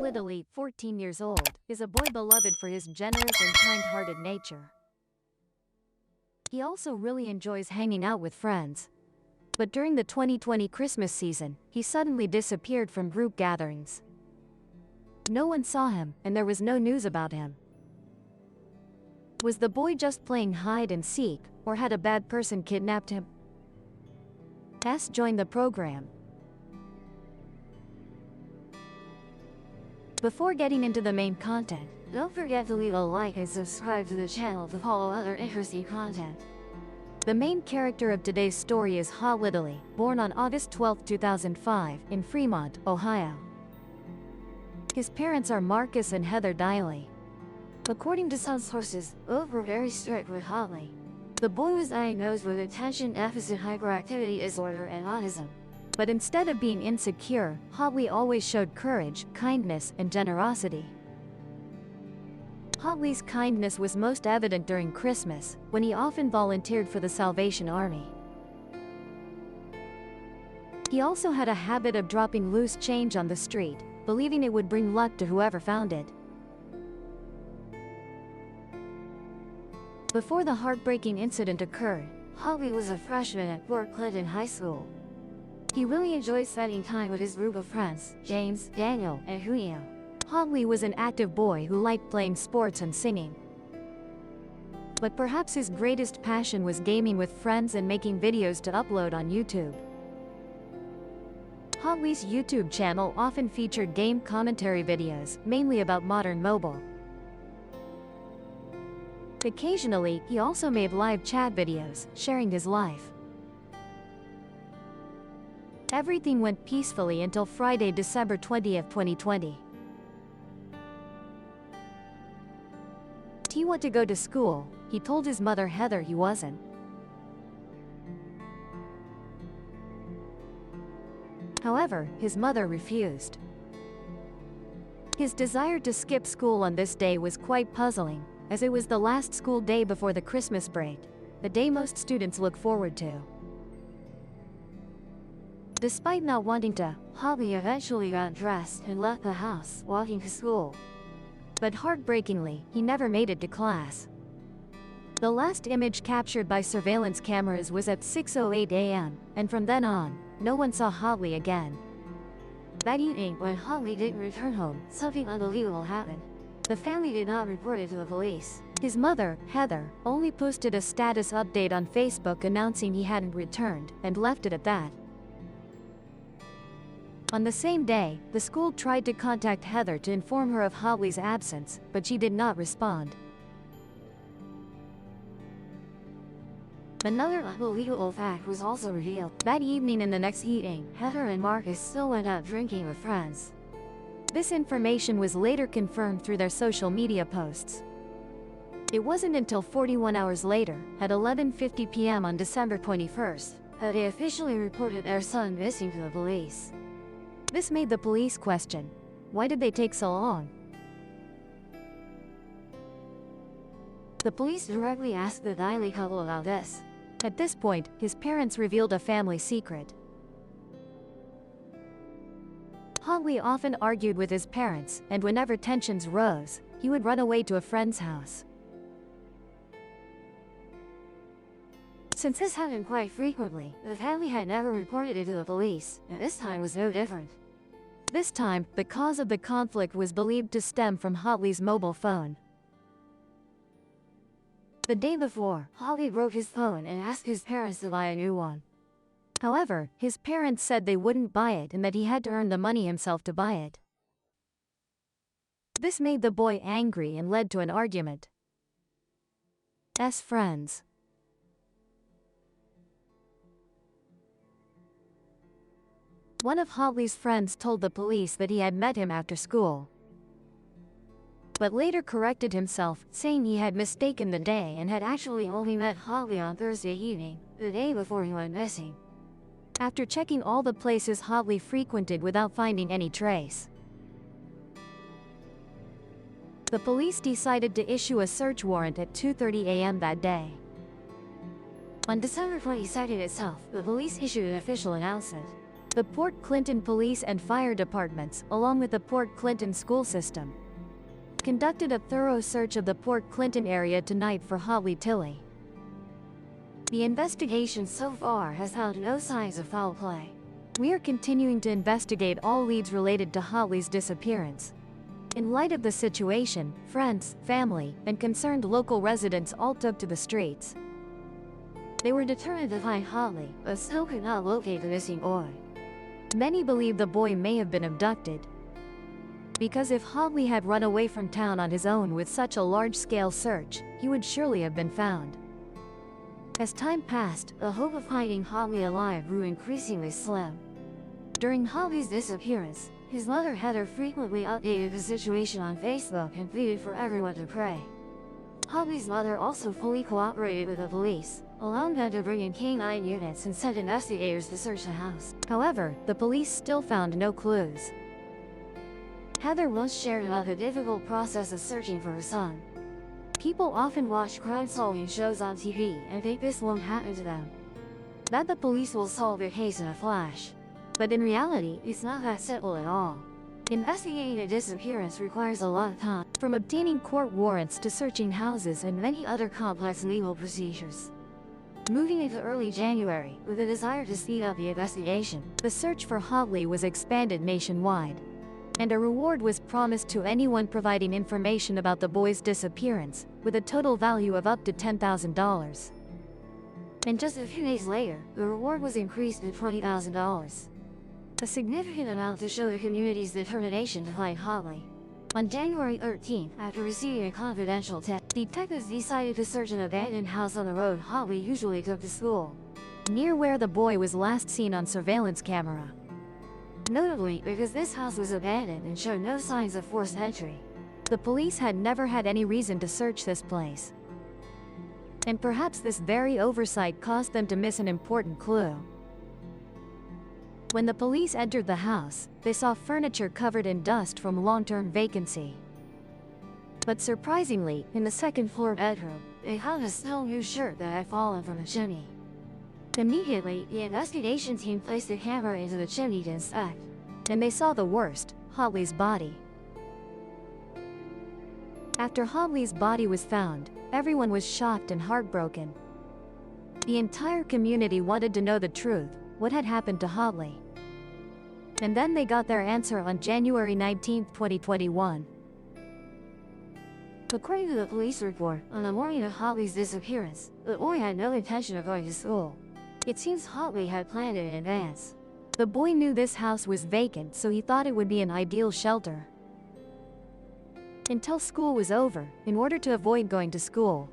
Little, 14 years old, is a boy beloved for his generous and kind-hearted nature. He also really enjoys hanging out with friends. But during the 2020 Christmas season, he suddenly disappeared from group gatherings. No one saw him, and there was no news about him. Was the boy just playing hide and seek, or had a bad person kidnapped him? S joined the program. Before getting into the main content, don't forget to leave a like and subscribe to the channel to follow other interesting content. The main character of today's story is Ha Little, born on August 12, 2005, in Fremont, Ohio. His parents are Marcus and Heather Diley. According to some sources, both were very strict with Holly. The boy was diagnosed with attention deficit hyperactivity disorder and autism. But instead of being insecure, Holly always showed courage, kindness, and generosity. Holly's kindness was most evident during Christmas, when he often volunteered for the Salvation Army. He also had a habit of dropping loose change on the street, believing it would bring luck to whoever found it. Before the heartbreaking incident occurred, Holly was a freshman at Fort Clinton High School. He really enjoyed spending time with his group of friends, James, Daniel, and Julio. Holly was an active boy who liked playing sports and singing. But perhaps his greatest passion was gaming with friends and making videos to upload on YouTube. Holly's YouTube channel often featured game commentary videos, mainly about modern mobile. Occasionally, he also made live chat videos, sharing his life. Everything went peacefully until Friday, December 20, 2020. He wanted to go to school. He told his mother Heather he wasn't. However, his mother refused. His desire to skip school on this day was quite puzzling, as it was the last school day before the Christmas break, the day most students look forward to. Despite not wanting to, Holly eventually got dressed and left the house, walking to school. But heartbreakingly, he never made it to class. The last image captured by surveillance cameras was at 6:08 a.m., and from then on, no one saw Holly again. That evening, when Holly didn't return home, something unbelievable happened. The family did not report it to the police. His mother, Heather, only posted a status update on Facebook announcing he hadn't returned, and left it at that. On the same day, the school tried to contact Heather to inform her of Holly's absence, but she did not respond. Another unbelievable fact was also revealed. That evening and the next evening, Heather and Marcus still went out drinking with friends. This information was later confirmed through their social media posts. It wasn't until 41 hours later, at 11:50 p.m. on December 21st, that they officially reported their son missing to the police. This made the police question, why did they take so long? The police directly asked the Diley couple about this. At this point, his parents revealed a family secret. Holly often argued with his parents, and whenever tensions rose, he would run away to a friend's house. Since this happened quite frequently, the family had never reported it to the police, and this time was no different. This time, the cause of the conflict was believed to stem from Holly's mobile phone. The day before, Holly broke his phone and asked his parents to buy a new one. However, his parents said they wouldn't buy it and that he had to earn the money himself to buy it. This made the boy angry and led to an argument. Friends. One of Holly's friends told the police that he had met him after school, but later corrected himself, saying he had mistaken the day and had actually only met Holly on Thursday evening, the day before he went missing. After checking all the places Holly frequented without finding any trace, the police decided to issue a search warrant at 2:30 a.m. that day. On December 22nd itself, the police issued an official announcement. The Port Clinton Police and Fire Departments, along with the Port Clinton school system, conducted a thorough search of the Port Clinton area tonight for Holly Tilley. The investigation so far has found no signs of foul play. We are continuing to investigate all leads related to Holly's disappearance. In light of the situation, friends, family, and concerned local residents all took to the streets. They were determined to find Holly, but still could not locate the missing boy. Many believe the boy may have been abducted, because if Holly had run away from town on his own with such a large-scale search, he would surely have been found. As time passed, the hope of finding Holly alive grew increasingly slim. During Holly's disappearance, his mother Heather frequently updated the situation on Facebook and pleaded for everyone to pray. Holly's mother also fully cooperated with the police, allowing them to bring in K-9 units and sent investigators to search the house. However, the police still found no clues. Heather once shared about the difficult process of searching for her son. People often watch crime-solving shows on TV and think this won't happen to them, that the police will solve their case in a flash. But in reality, it's not that simple at all. Investigating a disappearance requires a lot of time, from obtaining court warrants to searching houses and many other complex legal procedures. Moving into early January, with a desire to speed up the investigation, the search for Holly was expanded nationwide, and a reward was promised to anyone providing information about the boy's disappearance, with a total value of up to $10,000. And just a few days later, the reward was increased to $20,000. A significant amount to show the community's determination to find Holly. On January 13th, after receiving a confidential tip, detectives decided to search an abandoned house on the road Holly usually took to school, near where the boy was last seen on surveillance camera. Notably, because this house was abandoned and showed no signs of forced entry, the police had never had any reason to search this place. And perhaps this very oversight caused them to miss an important clue. When the police entered the house, they saw furniture covered in dust from long-term vacancy. But surprisingly, in the second-floor bedroom, they found a still-new shirt that had fallen from the chimney. Immediately, the investigation team placed a camera into the chimney to inspect, and they saw the worst: Holly's body. After Holly's body was found, everyone was shocked and heartbroken. The entire community wanted to know the truth: what had happened to Holly. And then they got their answer on January 19, 2021. According to the police report, on the morning of Holly's disappearance, the boy had no intention of going to school. It seems Holly had planned it in advance. The boy knew this house was vacant, so he thought it would be an ideal shelter until school was over, in order to avoid going to school.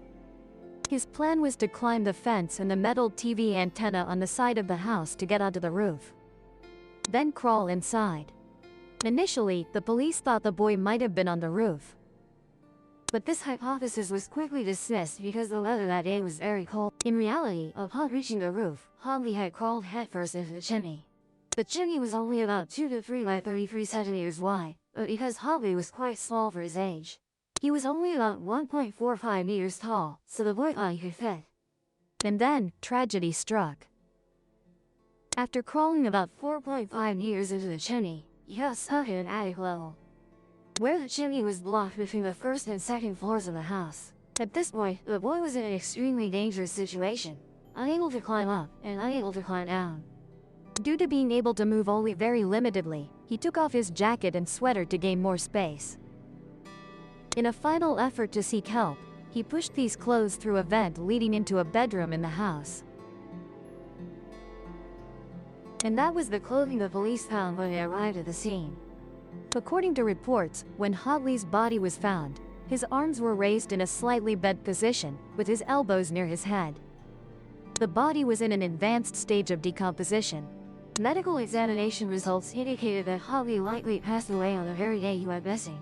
His plan was to climb the fence and the metal TV antenna on the side of the house to get onto the roof, then crawl inside. Initially, the police thought the boy might have been on the roof, but this hypothesis was quickly dismissed because the weather that day was very cold. In reality, upon reaching the roof, Holly had crawled headfirst into the chimney. The chimney was only about 2 to 3 by 33 centimeters wide, but because Holly was quite small for his age, he was only about 1.45 meters tall, so the boy thought he could fit. And then, tragedy struck. After crawling about 4.5 meters into the chimney, he got stuck at an attic level, where the chimney was blocked between the first and second floors of the house. At this point, the boy was in an extremely dangerous situation, unable to climb up and unable to climb down. Due to being able to move only very limitedly, he took off his jacket and sweater to gain more space. In a final effort to seek help, he pushed these clothes through a vent leading into a bedroom in the house. And that was the clothing the police found when they arrived at the scene. According to reports, when Holly's body was found, his arms were raised in a slightly bent position, with his elbows near his head. The body was in an advanced stage of decomposition. Medical examination results indicated that Holly likely passed away on the very day he went missing.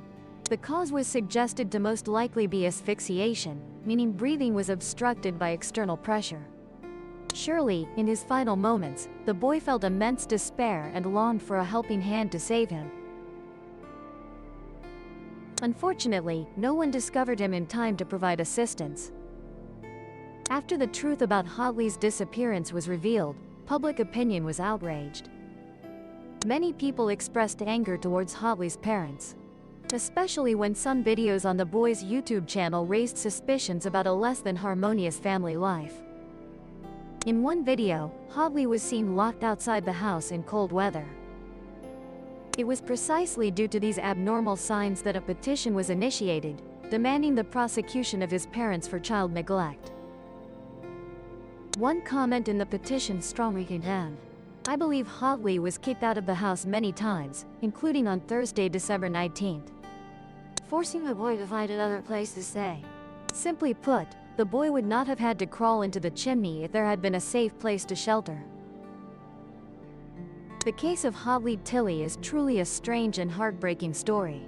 The cause was suggested to most likely be asphyxiation, meaning breathing was obstructed by external pressure. Surely, in his final moments, the boy felt immense despair and longed for a helping hand to save him. Unfortunately, no one discovered him in time to provide assistance. After the truth about Holly's disappearance was revealed, public opinion was outraged. Many people expressed anger towards Holly's parents, especially when some videos on the boy's YouTube channel raised suspicions about a less than harmonious family life. In one video, Holly was seen locked outside the house in cold weather. It was precisely due to these abnormal signs that a petition was initiated, demanding the prosecution of his parents for child neglect. One comment in the petition strongly condemned. I believe Holly was kicked out of the house many times, including on Thursday, December 19th, forcing the boy to find another place to stay. Simply put, the boy would not have had to crawl into the chimney if there had been a safe place to shelter. The case of Holly Tilley is truly a strange and heartbreaking story.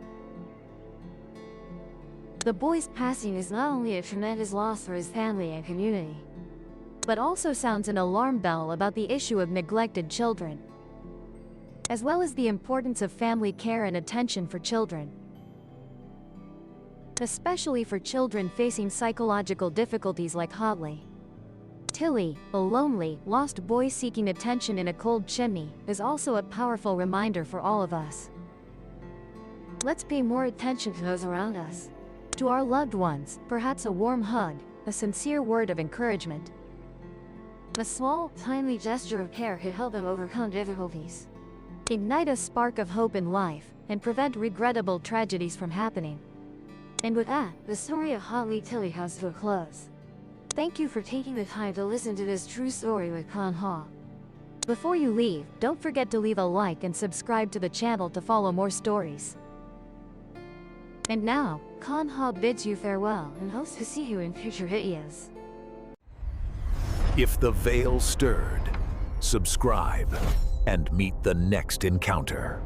The boy's passing is not only a tremendous loss for his family and community, but also sounds an alarm bell about the issue of neglected children, as well as the importance of family care and attention for children, especially for children facing psychological difficulties like Holly Tilley. A lonely, lost boy seeking attention in a cold chimney is also a powerful reminder for all of us. Let's pay more attention to those around us. To our loved ones, perhaps a warm hug, a sincere word of encouragement. A small, timely gesture of care could help them overcome difficulties, ignite a spark of hope in life, and prevent regrettable tragedies from happening. And with that, the story of Holly Tilley comes to a close. Thank you for taking the time to listen to this true story with Con Ha. Before you leave, don't forget to leave a like and subscribe to the channel to follow more stories. And now, Con Ha bids you farewell and hopes to see you in future videos. If the veil stirred, subscribe and meet the next encounter.